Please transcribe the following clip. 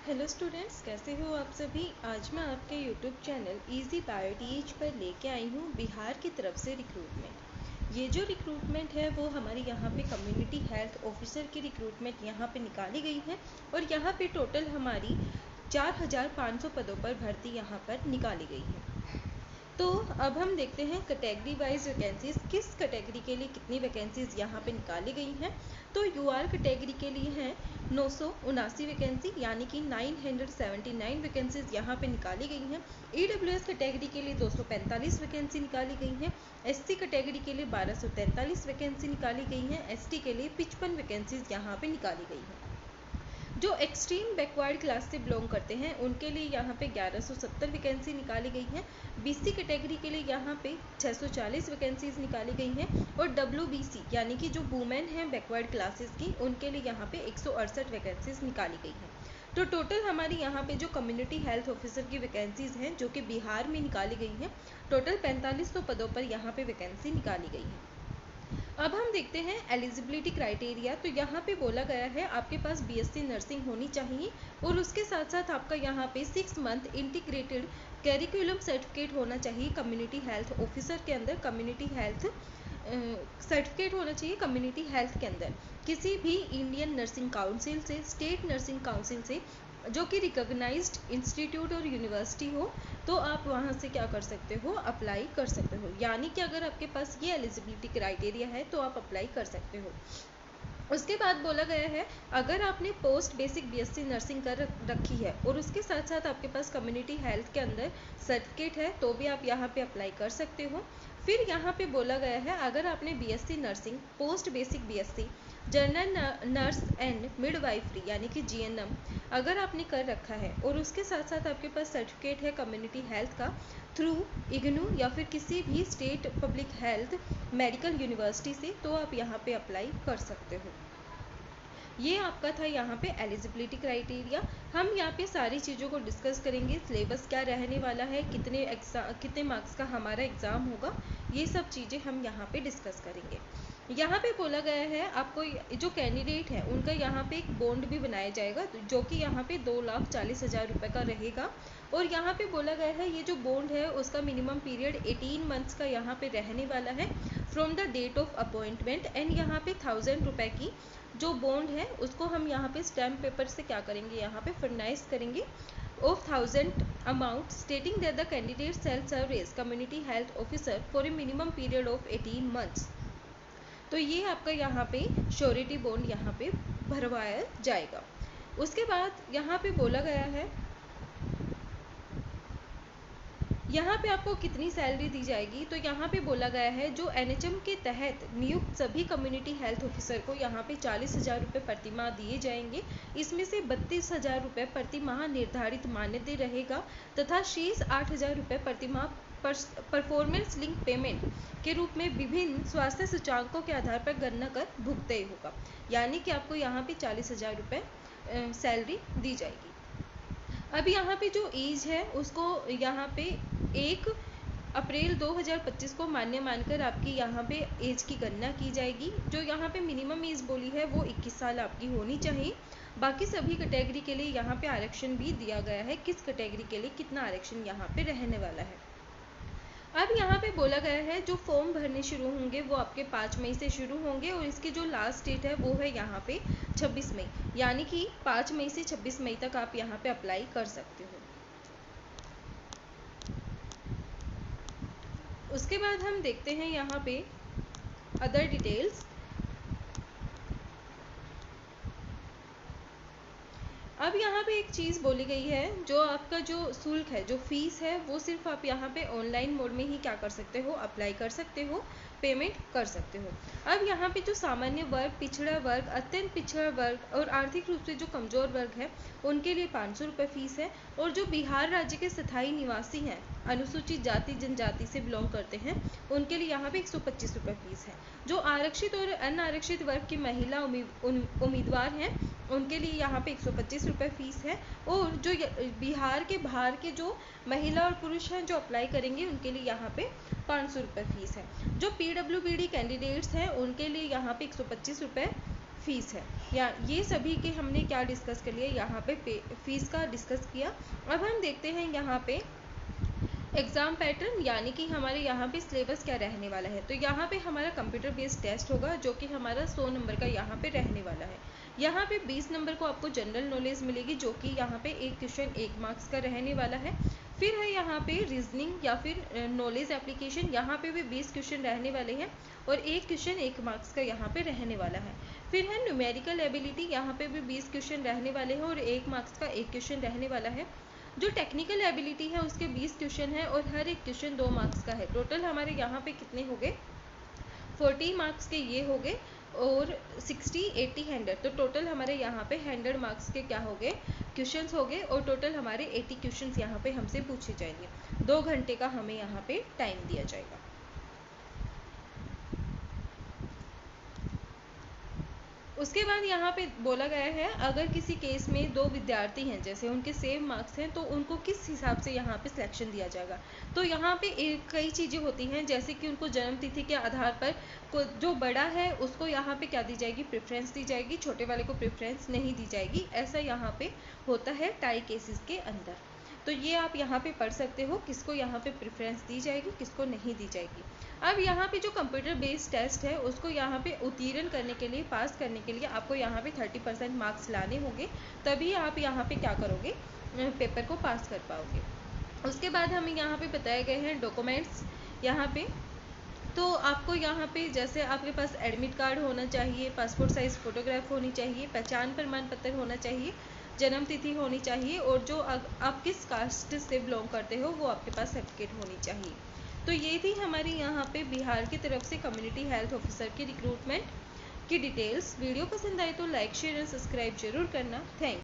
Hello students, कैसे हो आप सभी। आज मैं आपके यूट्यूब चैनल इजी बायोटीएच पर लेके आई हूँ बिहार की तरफ से रिक्रूटमेंट। ये जो रिक्रूटमेंट है वो हमारी यहाँ पे कम्युनिटी हेल्थ ऑफिसर की रिक्रूटमेंट यहाँ पे निकाली गई है और यहाँ पे टोटल हमारी 4500 पदों पर भर्ती यहाँ पर निकाली गई है। तो अब हम देखते हैं कैटेगरी वाइज वैकेंसीज, किस कैटेगरी के लिए कितनी वैकेंसीज यहाँ पे निकाली गई हैं। तो यूआर कैटेगरी के लिए हैं 979 वैकेंसी, यानी कि 979 वैकेंसीज यहाँ पे निकाली गई हैं। ईडब्ल्यूएस कैटेगरी के लिए 245 वैकेंसी निकाली गई हैं। एससी कैटेगरी के लिए 1243 वैकेंसी निकाली गई हैं। एसटी के लिए 55 वैकेंसीज यहाँ पे निकाली गई हैं। जो एक्सट्रीम बैकवर्ड क्लास से बिलोंग करते हैं उनके लिए यहाँ पे 1170 वैकेंसी निकाली गई हैं। बीसी कैटेगरी के लिए यहाँ पे 640 वैकेंसीज निकाली गई हैं और डब्ल्यूबीसी यानी कि जो वुमेन हैं बैकवर्ड क्लासेस की, उनके लिए यहाँ पे 168 वैकेंसीज निकाली गई हैं। तो टोटल हमारी यहाँ पे जो कम्युनिटी हेल्थ ऑफिसर की वैकेंसीज हैं जो कि बिहार में निकाली गई हैं, टोटल 4500 पदों पर यहाँ पे वैकेंसी निकाली गई है। अब हम देखते हैं एलिजिबिलिटी क्राइटेरिया। तो यहाँ पे बोला गया है आपके पास बीएससी नर्सिंग होनी चाहिए और उसके साथ साथ आपका यहाँ पे 6 मंथ इंटीग्रेटेड कैरिकुलम सर्टिफिकेट होना चाहिए। कम्युनिटी हेल्थ ऑफिसर के अंदर कम्युनिटी हेल्थ सर्टिफिकेट होना चाहिए। कम्युनिटी हेल्थ के अंदर किसी भी इंडियन नर्सिंग काउंसिल से, स्टेट नर्सिंग काउंसिल से, जो कि रिकॉग्नाइज्ड इंस्टीट्यूट और यूनिवर्सिटी हो, तो आप वहाँ से क्या कर सकते हो, अप्लाई कर सकते हो। यानी कि अगर आपके पास ये एलिजिबिलिटी क्राइटेरिया है तो आप अप्लाई कर सकते हो। उसके बाद बोला गया है अगर आपने पोस्ट बेसिक बीएससी नर्सिंग कर रखी है और उसके साथ साथ आपके पास कम्युनिटी हेल्थ के अंदर सर्टिफिकेट है तो भी आप यहाँ पे अप्लाई कर सकते हो। फिर यहाँ पे बोला गया है अगर आपने BSc nursing, post basic BSc, general nurse and midwifery यानी कि जीएनएम अगर आपने कर रखा है और उसके साथ साथ आपके पास सर्टिफिकेट है कम्युनिटी हेल्थ का थ्रू इग्नू या फिर किसी भी state public health medical university से, तो आप यहाँ पे अप्लाई कर सकते हो। ये आपका था यहाँ पे एलिजिबिलिटी क्राइटेरिया। हम यहाँ पे सारी चीज़ों को डिस्कस करेंगे, सिलेबस क्या रहने वाला है, कितने मार्क्स का हमारा एग्ज़ाम होगा, ये सब चीज़ें हम यहाँ पे डिस्कस करेंगे। यहाँ पे बोला गया है आपको जो कैंडिडेट है उनका यहाँ पे एक बॉन्ड भी बनाया जाएगा जो कि यहाँ पे 2,40,000 रुपये का रहेगा। और यहाँ पे बोला गया है ये जो बॉन्ड है उसका मिनिमम पीरियड 18 मंथ्स का यहाँ पे रहने वाला है from the date of appointment. And यहाँ पे 1000 रुपये की जो बॉन्ड है उसको हम यहाँ पे स्टैम्प पेपर से क्या करेंगे, यहाँ पे फर्नाइज करेंगे of 1000 amount stating that the candidate shall serve as community health officer for a minimum period of 18 months. तो ये आपका यहाँ पे श्योरिटी बॉन्ड यहाँ पे भरवाया जाएगा। उसके बाद यहाँ पे बोला गया है यहाँ पे आपको कितनी सैलरी दी जाएगी। तो यहाँ पे बोला गया है जो एनएचएम के तहत नियुक्त सभी कम्युनिटी हेल्थ ऑफिसर को यहाँ पे 40,000 रुपये प्रति माह दिए जाएंगे। इसमें से 32,000 रुपये प्रति माह निर्धारित मानदेय रहेगा तथा शेष 8,000 रुपये प्रति माह परफॉर्मेंस लिंक पेमेंट के रूप में विभिन्न स्वास्थ्य सूचांकों के आधार पर गणना कर भुगतान होगा। यानी कि आपको यहाँ पे 40,000 रुपये सैलरी दी जाएगी। अब यहाँ पे जो एज है उसको यहाँ पे 1 अप्रैल 2025 को मान्य मानकर आपकी यहाँ पे एज की गणना की जाएगी। जो यहाँ पे मिनिमम एज बोली है वो 21 साल आपकी होनी चाहिए। बाकी सभी कैटेगरी के लिए यहाँ पे आरक्षण भी दिया गया है, किस कैटेगरी के लिए कितना आरक्षण यहाँ पे रहने वाला है। अब यहाँ पे बोला गया है जो फॉर्म भरने शुरू होंगे वो आपके 5 मई से शुरू होंगे और इसकी जो लास्ट डेट है वो है यहाँ पे 26 मई, यानी कि 5 मई से 26 मई तक आप यहाँ पे अप्लाई कर सकते हो। उसके बाद हम देखते हैं यहाँ पे अदर डिटेल्स। अब यहाँ पे एक चीज़ बोली गई है जो आपका जो शुल्क है, जो फीस है, वो सिर्फ आप यहाँ पे ऑनलाइन मोड में ही क्या कर सकते हो, अप्लाई कर सकते हो, पेमेंट कर सकते हो। अब यहाँ पे जो सामान्य वर्ग, पिछड़ा वर्ग, अत्यंत पिछड़ा वर्ग और आर्थिक रूप से जो कमज़ोर वर्ग है उनके लिए 500 रुपये फीस है। और जो बिहार राज्य के स्थायी निवासी हैं, अनुसूचित जाति जनजाति से बिलोंग करते हैं, उनके लिए यहाँ पे 125 रुपये फीस है। जो आरक्षित और अनारक्षित वर्ग की महिला उम्मीदवार हैं उनके लिए यहाँ पे 125 रुपये फीस है। और जो बिहार के बाहर के जो महिला और पुरुष हैं जो अप्लाई करेंगे उनके लिए यहाँ पे 500 रुपये फीस है। जो PWBD कैंडिडेट्स हैं उनके लिए यहाँ पे 125 रुपये फ़ीस है, या ये सभी के हमने क्या डिस्कस कर लिया, यहाँ पे फ़ीस का डिस्कस किया। अब हम देखते हैं यहाँ पे एग्ज़ाम पैटर्न, यानी कि हमारे यहाँ पे सिलेबस क्या रहने वाला है। तो यहाँ पे हमारा कंप्यूटर बेस्ड टेस्ट होगा, जो कि हमारा 100 नंबर का यहाँ पे रहने वाला है। यहाँ पे 20 नंबर को आपको जनरल नॉलेज मिलेगी, जो कि यहाँ पे एक क्वेश्चन 1 मार्क्स का रहने वाला है। फिर है यहाँ पे रीजनिंग या फिर नॉलेज एप्लीकेशन, यहाँ पे भी 20 क्वेश्चन रहने वाले हैं और एक क्वेश्चन 1 मार्क्स का यहाँ पे रहने वाला है। फिर है न्यूमेरिकल एबिलिटी, यहाँ पे भी 20 क्वेश्चन रहने वाले हैं और 1 मार्क्स का एक क्वेश्चन रहने वाला है। जो टेक्निकल एबिलिटी है उसके 20 क्वेश्चन है और हर एक क्वेश्चन 2 मार्क्स का है। टोटल हमारे यहाँ पे कितने हो गए, 40 मार्क्स के ये हो गए और 60, 80, 100, तो टोटल हमारे यहाँ पे 100 मार्क्स के क्या हो गए, क्वेश्चंस हो गए और टोटल हमारे 80 क्वेश्चंस यहाँ पे हमसे पूछे जाएंगे। 2 घंटे का हमें यहाँ पे टाइम दिया जाएगा। उसके बाद यहाँ पे बोला गया है, अगर किसी केस में 2 विद्यार्थी हैं, जैसे उनके सेम मार्क्स हैं, तो उनको किस हिसाब से यहाँ पे सिलेक्शन दिया जाएगा। तो यहाँ पे कई चीज़ें होती हैं, जैसे कि उनको जन्म तिथि के आधार पर जो बड़ा है उसको यहाँ पे क्या दी जाएगी, प्रेफरेंस दी जाएगी, छोटे वाले को प्रेफरेंस नहीं दी जाएगी। ऐसा यहाँ पे होता है टाई केसेस के अंदर। तो ये आप यहाँ पे पढ़ सकते हो, किसको यहाँ पे प्रेफरेंस दी जाएगी, किसको नहीं दी जाएगी। अब यहाँ पे जो कंप्यूटर बेस्ड टेस्ट है उसको यहाँ पे उत्तीर्ण करने के लिए, पास करने के लिए आपको यहाँ पे 30% मार्क्स लाने होंगे, तभी आप यहाँ पे क्या करोगे, पेपर को पास कर पाओगे। उसके बाद हमें यहाँ पे बताए गए हैं डॉक्यूमेंट्स। यहाँ पे तो आपको यहाँ पे जैसे आपके पास एडमिट कार्ड होना चाहिए, पासपोर्ट साइज़ फ़ोटोग्राफ होनी चाहिए, पहचान प्रमाण पत्र होना चाहिए, जन्म तिथि होनी चाहिए और जो आप किस कास्ट से बिलोंग करते हो वो आपके पास सर्टिफिकेट होनी चाहिए। तो ये थी हमारी यहाँ पे बिहार की तरफ से कम्युनिटी हेल्थ ऑफिसर की रिक्रूटमेंट की डिटेल्स। वीडियो पसंद आए तो लाइक, शेयर एंड सब्सक्राइब जरूर करना। थैंक